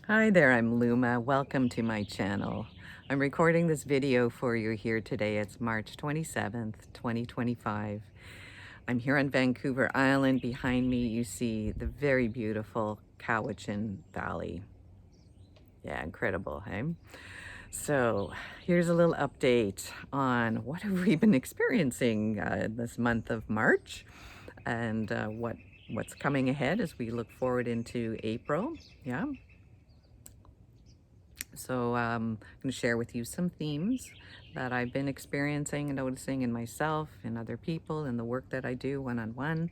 Hi there, I'm Luma. Welcome to my channel. I'm recording this video for you here today. It's March 27th, 2025. I'm here on Vancouver Island. Behind me, you see the very beautiful Cowichan Valley. Yeah, incredible, hey? So here's a little update on what have we been experiencing this month of March and what's coming ahead as we look forward into April. Yeah. So I'm going to share with you some themes that I've been experiencing and noticing in myself and other people and the work that I do one-on-one.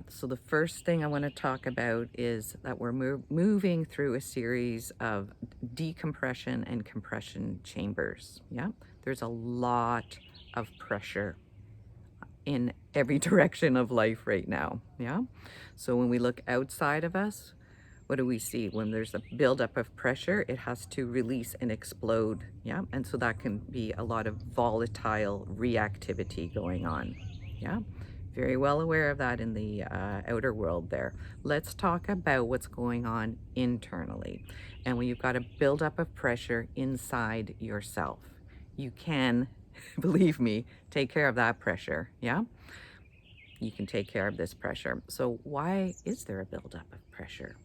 So the first thing I want to talk about is that we're moving through a series of decompression and compression chambers. Yeah, there's a lot of pressure in every direction of life right now. Yeah, so when we look outside of us, what do we see? When there's a buildup of pressure, it has to release and explode. Yeah. And so that can be a lot of volatile reactivity going on. Yeah. Very well aware of that in the outer world there. Let's talk about what's going on internally. And when you've got a buildup of pressure inside yourself, you can, believe me, take care of that pressure. Yeah. You can take care of this pressure. So why is there a buildup of pressure?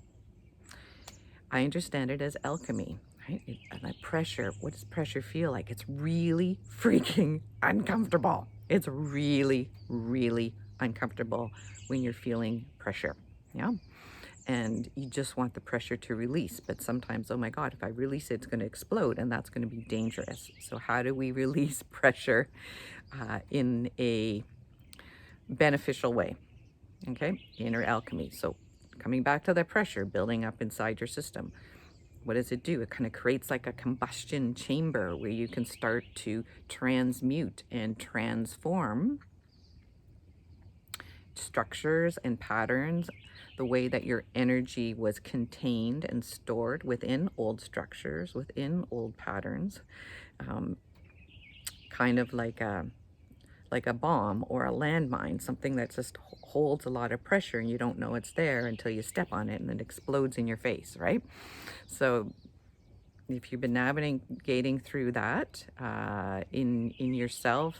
I understand it as alchemy, right? And that pressure, what does pressure feel like? It's really freaking uncomfortable. It's really, really uncomfortable when you're feeling pressure, yeah? And you just want the pressure to release, but sometimes, oh my God, if I release it, it's gonna explode and that's gonna be dangerous. So how do we release pressure in a beneficial way? Okay, inner alchemy. So coming back to that pressure building up inside your system. What does it do? It kind of creates like a combustion chamber where you can start to transmute and transform structures and patterns, the way that your energy was contained and stored within old structures, within old patterns, kind of like a bomb or a landmine, something that just holds a lot of pressure and you don't know it's there until you step on it and it explodes in your face, right? So if you've been navigating through that in yourself,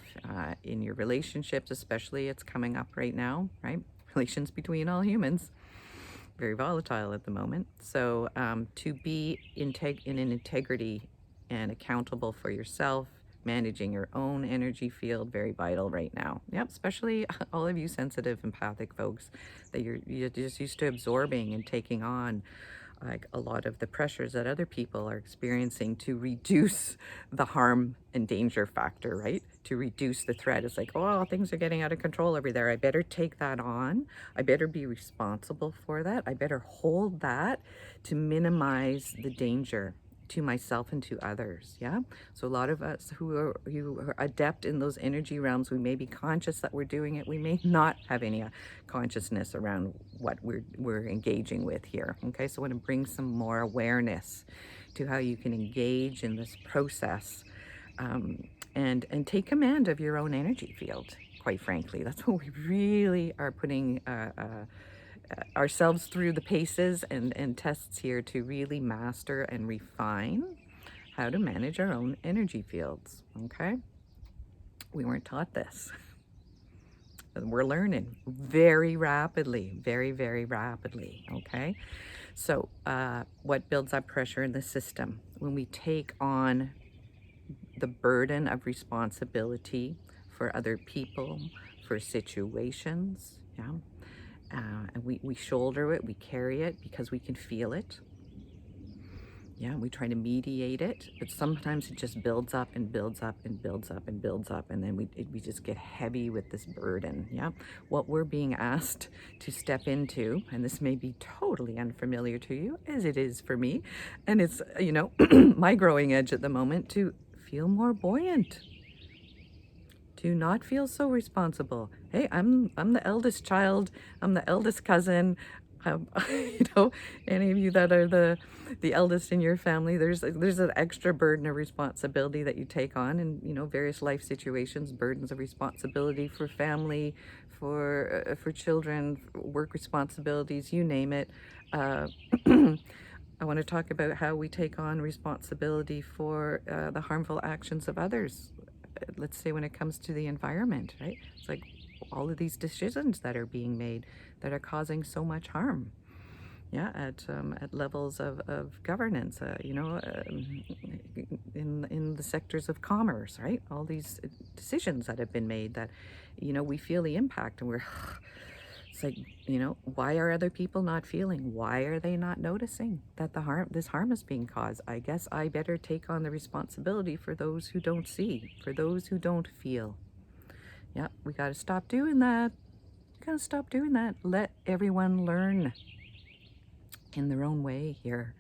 in your relationships especially, it's coming up right now, right? Relations between all humans, very volatile at the moment. So to be in an integrity and accountable for yourself, managing your own energy field, very vital right now. Yep, especially all of you sensitive, empathic folks that you're just used to absorbing and taking on like a lot of the pressures that other people are experiencing to reduce the harm and danger factor, right? To reduce the threat. It's like, oh, things are getting out of control over there. I better take that on. I better be responsible for that. I better hold that to minimize the danger to myself and to others. Yeah. So a lot of us who are adept in those energy realms, we may be conscious that we're doing it. We may not have any consciousness around what we're engaging with here. Okay. So I want to bring some more awareness to how you can engage in this process and take command of your own energy field. Quite frankly, that's what we really are putting ourselves through the paces and tests here to really master and refine how to manage our own energy fields. Okay, we weren't taught this. We're learning very rapidly, very, very rapidly. Okay, so what builds up pressure in the system? When we take on the burden of responsibility for other people, for situations, yeah. And we shoulder it, we carry it because we can feel it. Yeah, we try to mediate it, but sometimes it just builds up and builds up and builds up and builds up, and then we just get heavy with this burden. Yeah, what we're being asked to step into, and this may be totally unfamiliar to you, as it is for me, and it's, you know, my growing edge at the moment, to feel more buoyant. Do not feel so responsible. Hey, I'm the eldest child. I'm the eldest cousin. You know, any of you that are the eldest in your family, there's an extra burden of responsibility that you take on in, you know, various life situations, burdens of responsibility for family, for children, work responsibilities, you name it. I want to talk about how we take on responsibility for the harmful actions of others. Let's say when it comes to the environment, right? It's like all of these decisions that are being made that are causing so much harm. Yeah, at levels of governance, in the sectors of commerce, right? All these decisions that have been made that, we feel the impact, and we're it's like, why are other people not feeling? Why are they not noticing that this harm is being caused? I guess I better take on the responsibility for those who don't see, for those who don't feel. Yeah, we got to stop doing that. We got to stop doing that. Let everyone learn in their own way here.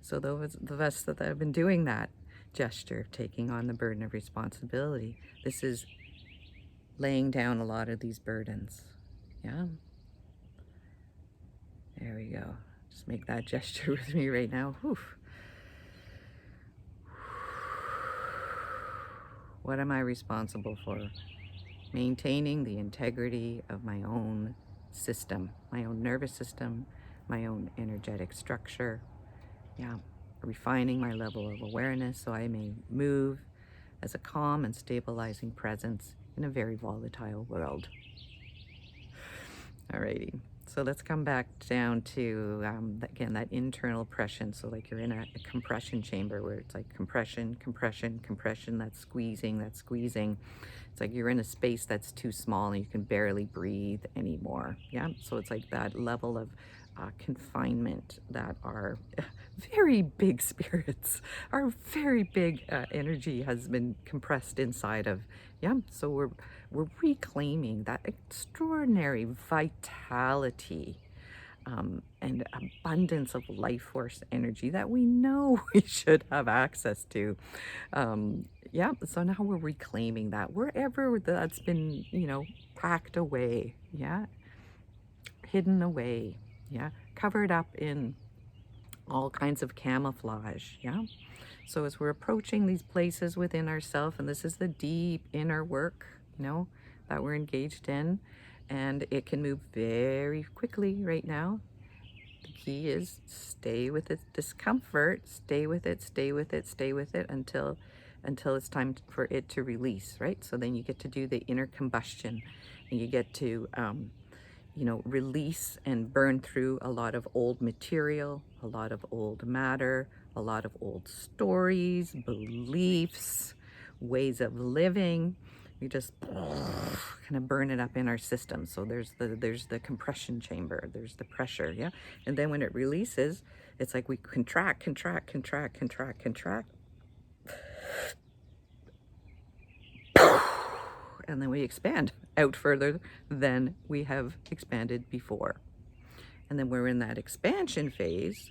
So those of us that have been doing that gesture of taking on the burden of responsibility, this is laying down a lot of these burdens. Yeah. There we go. Just make that gesture with me right now. Whew. What am I responsible for? Maintaining the integrity of my own system, my own nervous system, my own energetic structure. Yeah. Refining my level of awareness so I may move as a calm and stabilizing presence in a very volatile world. Alrighty. So let's come back down to, again, that internal pression. So like you're in a compression chamber where it's like compression, compression, compression, that's squeezing, that's squeezing. It's like you're in a space that's too small and you can barely breathe anymore. Yeah. So it's like that level of confinement that our very big spirits, our very big energy has been compressed inside of. Yeah. So we're reclaiming that extraordinary vitality and abundance of life force energy that we know we should have access to. Yeah, so now we're reclaiming that wherever that's been, packed away, yeah, hidden away, yeah, covered up in all kinds of camouflage, yeah. So as we're approaching these places within ourselves, and this is the deep inner work, that we're engaged in, and it can move very quickly right now. The key is stay with its discomfort, stay with it, stay with it, stay with it until it's time for it to release, right? So then you get to do the inner combustion, and you get to release and burn through a lot of old material, a lot of old matter, a lot of old stories, beliefs, ways of living. We just kind of burn it up in our system. So there's the compression chamber, there's the pressure, yeah? And then when it releases, it's like we contract, contract, contract, contract, contract. And then we expand out further than we have expanded before. And then we're in that expansion phase.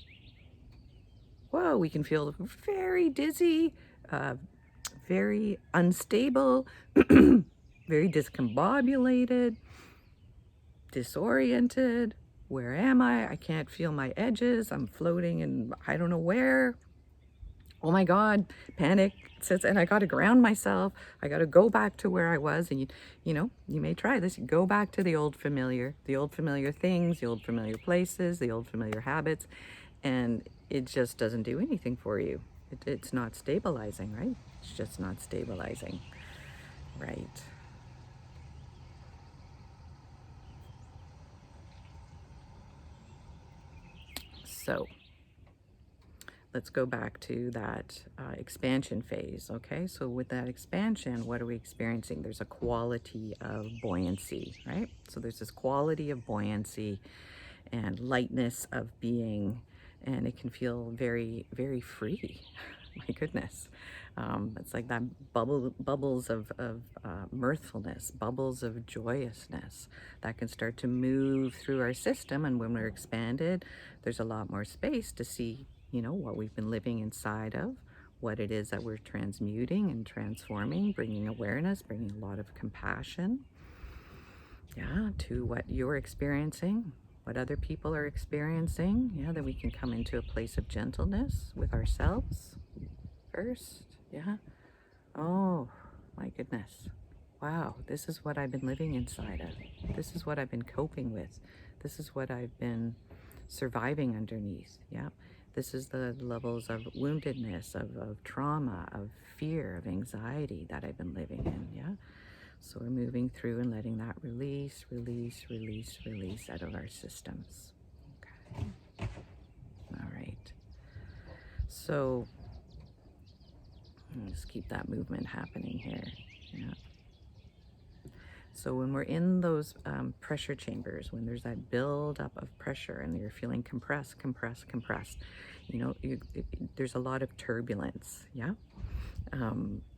Whoa, we can feel very dizzy, very unstable, very discombobulated, disoriented. Where am I? I can't feel my edges. I'm floating and I don't know where. Oh my God, panic sits, and I got to ground myself. I got to go back to where I was. And you may try this. Go back to the old familiar things, the old familiar places, the old familiar habits, and it just doesn't do anything for you. It's not stabilizing, right? It's just not stabilizing, right? So let's go back to that expansion phase, okay? So with that expansion, what are we experiencing? There's a quality of buoyancy, right? So there's this quality of buoyancy and lightness of being, and it can feel very, very free. My goodness. It's like that bubbles of mirthfulness, bubbles of joyousness that can start to move through our system. And when we're expanded, there's a lot more space to see, what we've been living inside of, what it is that we're transmuting and transforming, bringing awareness, bringing a lot of compassion, yeah, to what you're experiencing, what other people are experiencing, yeah, that we can come into a place of gentleness with ourselves first, yeah. Oh, my goodness. Wow, this is what I've been living inside of. This is what I've been coping with. This is what I've been surviving underneath, yeah. This is the levels of woundedness, of trauma, of fear, of anxiety that I've been living in, yeah? So we're moving through and letting that release, release, release, release out of our systems. Okay. All right. So let's keep that movement happening here. Yeah. So when we're in those pressure chambers, when there's that build-up of pressure and you're feeling compressed, compressed, compressed, you know, there's a lot of turbulence, yeah?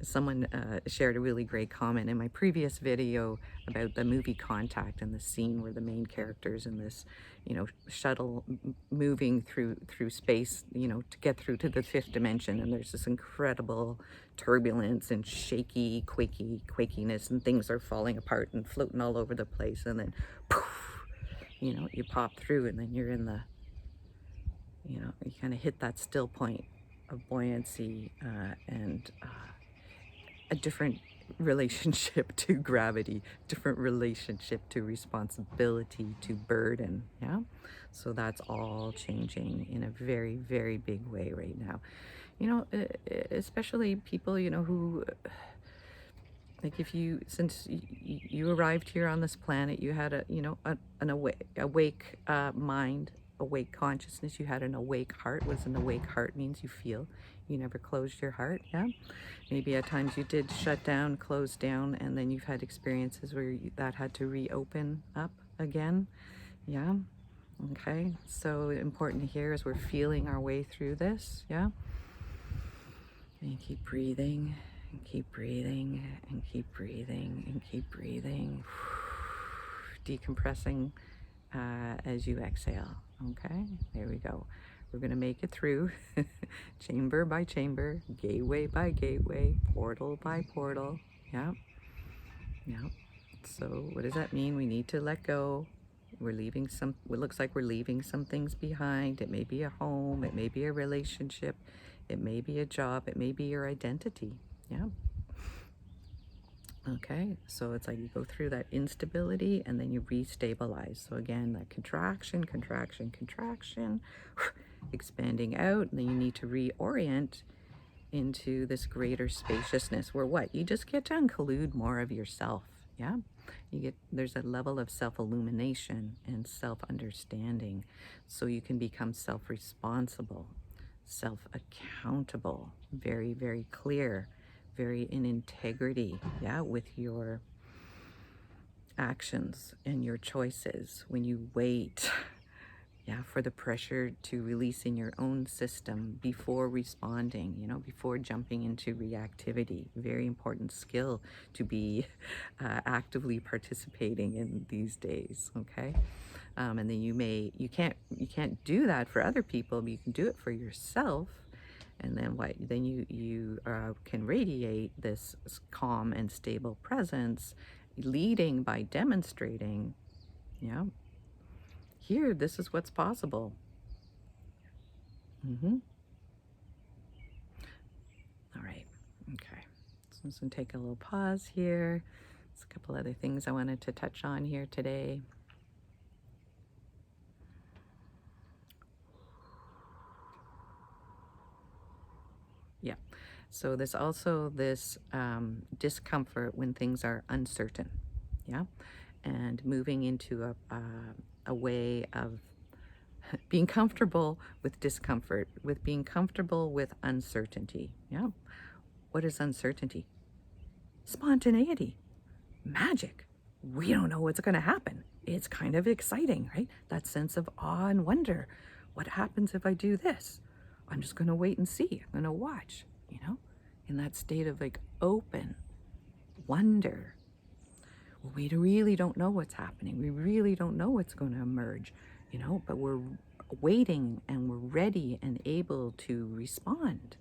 Someone shared a really great comment in my previous video about the movie Contact and the scene where the main characters in this, you know, shuttle moving through space, you know, to get through to the fifth dimension, and there's this incredible turbulence and shaky, quakiness, and things are falling apart and floating all over the place, and then poof, you know, you pop through, and then you're in the, you know, you kind of hit that still point of buoyancy and a different relationship to gravity, different relationship to responsibility, to burden, yeah? So that's all changing in a very, very big way right now. You know, especially people, you know, who, like if you, since you arrived here on this planet, you had a, you know, an awake mind, awake consciousness, you had an awake heart. What does an awake heart means? You feel. You never closed your heart, yeah? Maybe at times you did shut down, close down, and then you've had experiences where that had to reopen up again, yeah? Okay, so important here as we're feeling our way through this, yeah? And keep breathing, and keep breathing, and keep breathing, and keep breathing. Decompressing as you exhale, okay? There we go. We're going to make it through chamber by chamber, gateway by gateway, portal by portal. Yeah. Yeah. So what does that mean? We need to let go. We're leaving some, it looks like we're leaving some things behind. It may be a home, it may be a relationship, it may be a job, it may be your identity. Yeah. Okay, so it's like you go through that instability and then you restabilize. So again, that contraction, contraction, contraction, expanding out, and then you need to reorient into this greater spaciousness where what? You just get to include more of yourself, yeah? You get, there's a level of self-illumination and self-understanding, so you can become self-responsible, self-accountable, very, very clear, very in integrity, yeah, with your actions and your choices. When you wait, yeah, for the pressure to release in your own system before responding, you know, before jumping into reactivity. Very important skill to be actively participating in these days, okay? And then you can't do that for other people, but you can do it for yourself. And then what? Then you can radiate this calm and stable presence, leading by demonstrating. Yeah. Here, this is what's possible. All right. Okay. So I'm just gonna take a little pause here. There's a couple other things I wanted to touch on here today. Yeah. So there's also this discomfort when things are uncertain. Yeah. And moving into a way of being comfortable with discomfort, with being comfortable with uncertainty. Yeah. What is uncertainty? Spontaneity, magic. We don't know what's going to happen. It's kind of exciting, right? That sense of awe and wonder. What happens if I do this? I'm just going to wait and see. I'm going to watch, you know, in that state of like open wonder. We really don't know what's happening. We really don't know what's going to emerge, you know, but we're waiting and we're ready and able to respond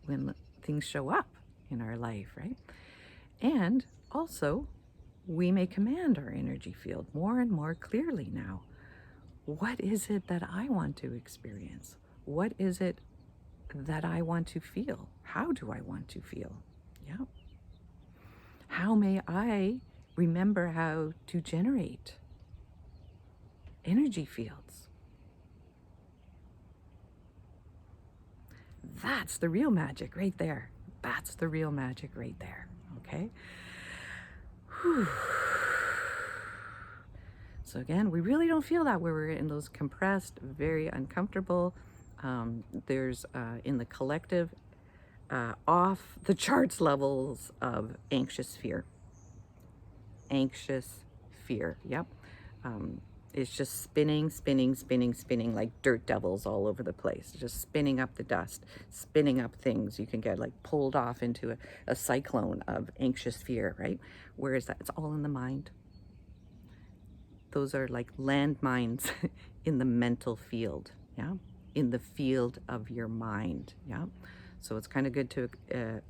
when things show up in our life, right? And also, we may command our energy field more and more clearly now. What is it that I want to experience? What is it that I want to feel? How do I want to feel? Yeah. How may I remember how to generate energy fields? That's the real magic right there. That's the real magic right there. Okay. Whew. So again, we really don't feel that where we're in those compressed, very uncomfortable. There's in the collective off the charts levels of anxious fear. Anxious fear. Yep. It's just spinning, spinning, spinning, spinning like dirt devils all over the place, just spinning up the dust, spinning up things. You can get like pulled off into a cyclone of anxious fear, right? Where is that? It's all in the mind. Those are like landmines in the mental field, yeah? In the field of your mind, yeah? So it's kind of good to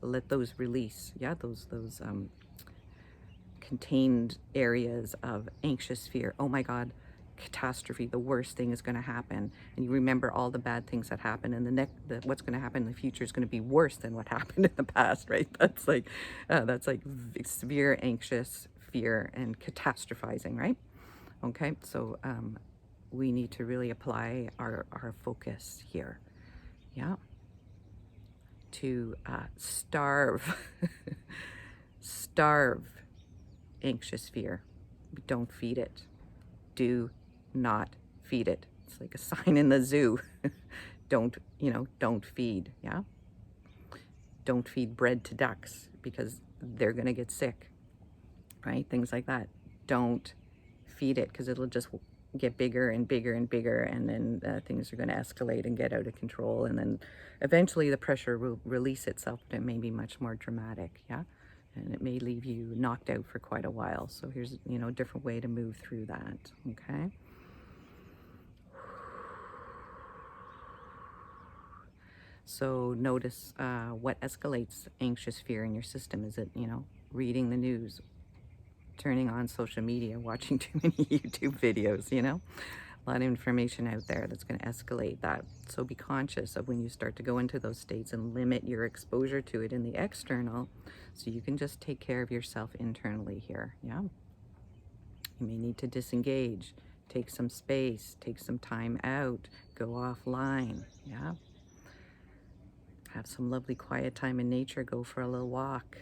let those release, yeah? Those contained areas of anxious fear. Oh my God, catastrophe, the worst thing is going to happen, and you remember all the bad things that happen, and what's going to happen in the future is going to be worse than what happened in the past, right? That's like severe anxious fear and catastrophizing, right? Okay, so we need to really apply our focus here, yeah, to starve starve anxious fear. Don't feed it. Do not feed it. It's like a sign in the zoo. Don't feed, yeah? Don't feed bread to ducks because they're going to get sick, right? Things like that. Don't feed it because it'll just get bigger and bigger and bigger, and then things are going to escalate and get out of control, and then eventually the pressure will release itself, but it may be much more dramatic, yeah? And it may leave you knocked out for quite a while. So here's, a different way to move through that, okay? So notice what escalates anxious fear in your system. Is it, reading the news, turning on social media, watching too many YouTube videos, A lot of information out there that's going to escalate that. So be conscious of when you start to go into those states and limit your exposure to it in the external, so you can just take care of yourself internally here, yeah? You may need to disengage, take some space, take some time out, go offline, yeah? Have some lovely quiet time in nature, go for a little walk,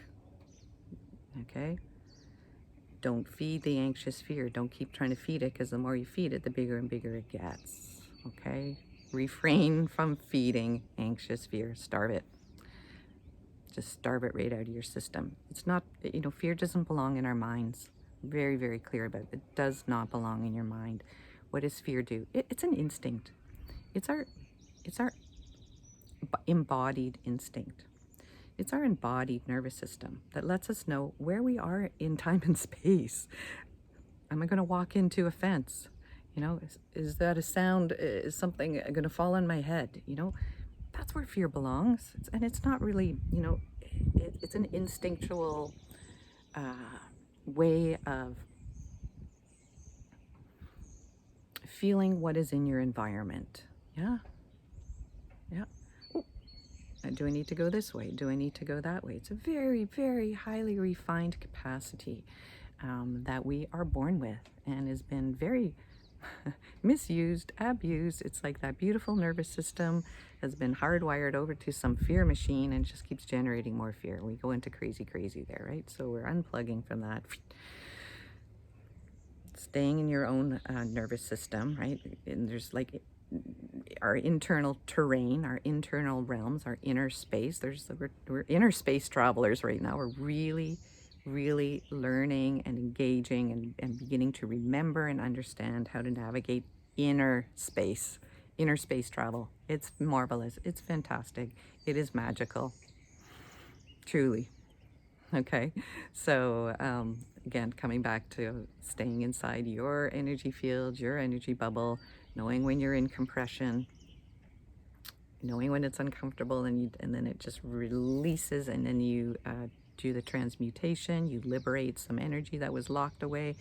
okay? Don't feed the anxious fear. Don't keep trying to feed it, because the more you feed it, the bigger and bigger it gets, okay? Refrain from feeding anxious fear. Starve it. Just starve it right out of your system. It's not, fear doesn't belong in our minds. Very, very clear about it. It does not belong in your mind. What does fear do? It's an instinct. It's our embodied instinct. It's our embodied nervous system that lets us know where we are in time and space. Am I going to walk into a fence? Is that a sound? Is something going to fall on my head? That's where fear belongs. And it's not really, it's an instinctual way of feeling what is in your environment. Yeah. Yeah. Do I need to go this way? Do I need to go that way? It's a very, very highly refined capacity that we are born with, and has been very misused, abused. It's like that beautiful nervous system has been hardwired over to some fear machine and just keeps generating more fear. We go into crazy, crazy there, right? So we're unplugging from that. Staying in your own nervous system, right? And there's like our internal terrain, our internal realms, our inner space. We're inner space travelers right now. We're really, really learning and engaging and beginning to remember and understand how to navigate inner space travel. It's marvelous. It's fantastic. It is magical. Truly. Okay. So, again, coming back to staying inside your energy field, your energy bubble, knowing when you're in compression, knowing when it's uncomfortable, and then it just releases, and then you do the transmutation. You liberate some energy that was locked away.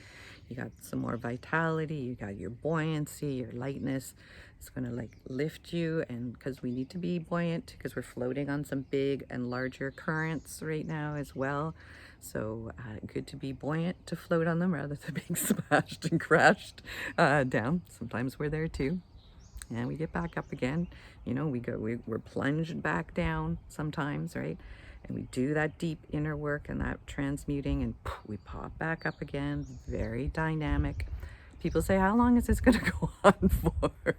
You got some more vitality. You got your buoyancy, your lightness. It's going to like lift you, and because we need to be buoyant, because we're floating on some big and larger currents right now as well. So good to be buoyant, to float on them rather than being smashed and crashed down. Sometimes we're there too. and we get back up again. You know, we're plunged back down sometimes, right? And we do that deep inner work and that transmuting, and we pop back up again. Very dynamic. People say, how long is this going to go on for?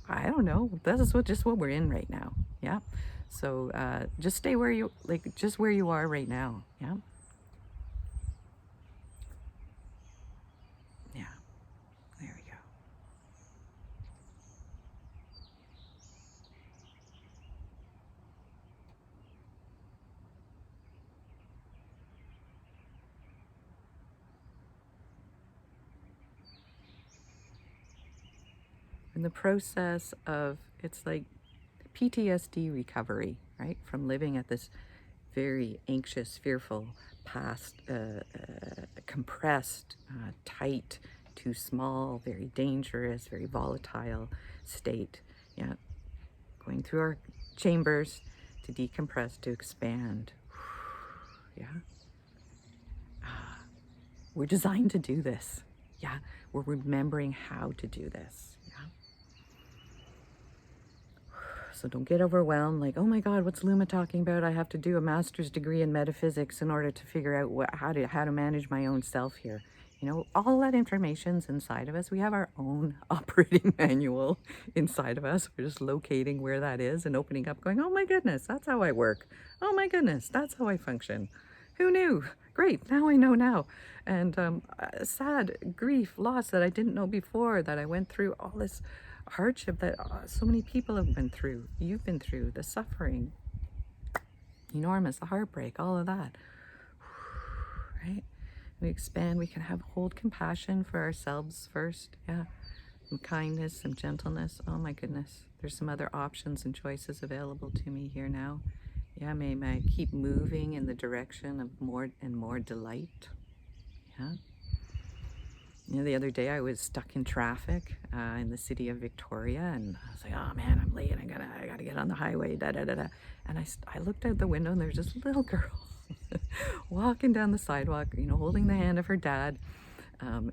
I don't know. This is just what we're in right now. Yeah. So just stay where you, like, just where you are right now. Yeah. Yeah. There we go. In the process of, it's like PTSD recovery, right? From living at this very anxious, fearful, past, compressed, tight, too small, very dangerous, very volatile state. Yeah, going through our chambers to decompress, to expand. Yeah. We're designed to do this. Yeah, we're remembering how to do this. Yeah. So don't get overwhelmed, like, oh my God, what's Luma talking about? I have to do a master's degree in metaphysics in order to figure out how to manage my own self here. You know, all that information's inside of us. We have our own operating manual inside of us. We're just locating where that is and opening up, going, oh my goodness, that's how I work. Oh my goodness, that's how I function. Who knew? Great, now I know now. And sad grief, loss that I didn't know before, that I went through all this hardship that so many people have been through. You've been through the suffering, enormous, the heartbreak, all of that. Right? We expand, we can hold compassion for ourselves first. Yeah. Some kindness, some gentleness. Oh my goodness. There's some other options and choices available to me here now. Yeah, may I keep moving in the direction of more and more delight. Yeah. You know, the other day I was stuck in traffic in the city of Victoria, and I was like, oh man, I'm late. I gotta get on the highway, da da da da. And I looked out the window, and there's this little girl walking down the sidewalk, you know, holding the hand of her dad.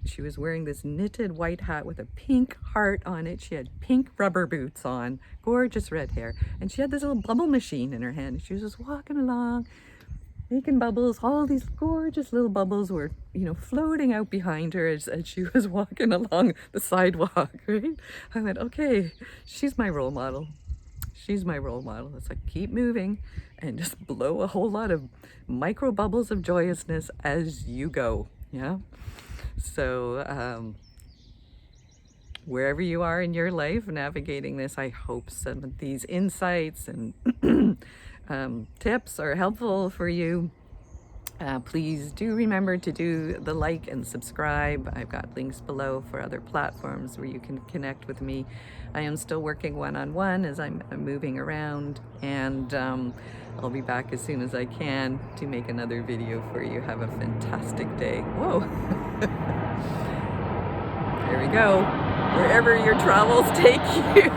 She was wearing this knitted white hat with a pink heart on it. She had pink rubber boots on, gorgeous red hair, and she had this little bubble machine in her hand. She was just walking along, making bubbles. All these gorgeous little bubbles were, you know, floating out behind her as she was walking along the sidewalk, right? I went, okay, she's my role model. She's my role model. It's like, keep moving and just blow a whole lot of micro bubbles of joyousness as you go. Yeah. So wherever you are in your life navigating this, I hope some of these insights and tips are helpful for you. Please do remember to do the like and subscribe. I've got links below for other platforms where you can connect with me. I am still working one-on-one as I'm moving around, and I'll be back as soon as I can to make another video for you. Have a fantastic day. Whoa. There we go. Wherever your travels take you.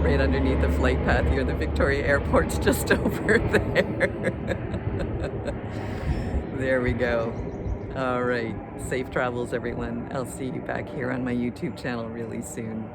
Right underneath the flight path here, the Victoria Airport's just over there. There we go. All right. Safe travels, everyone. I'll see you back here on my YouTube channel really soon.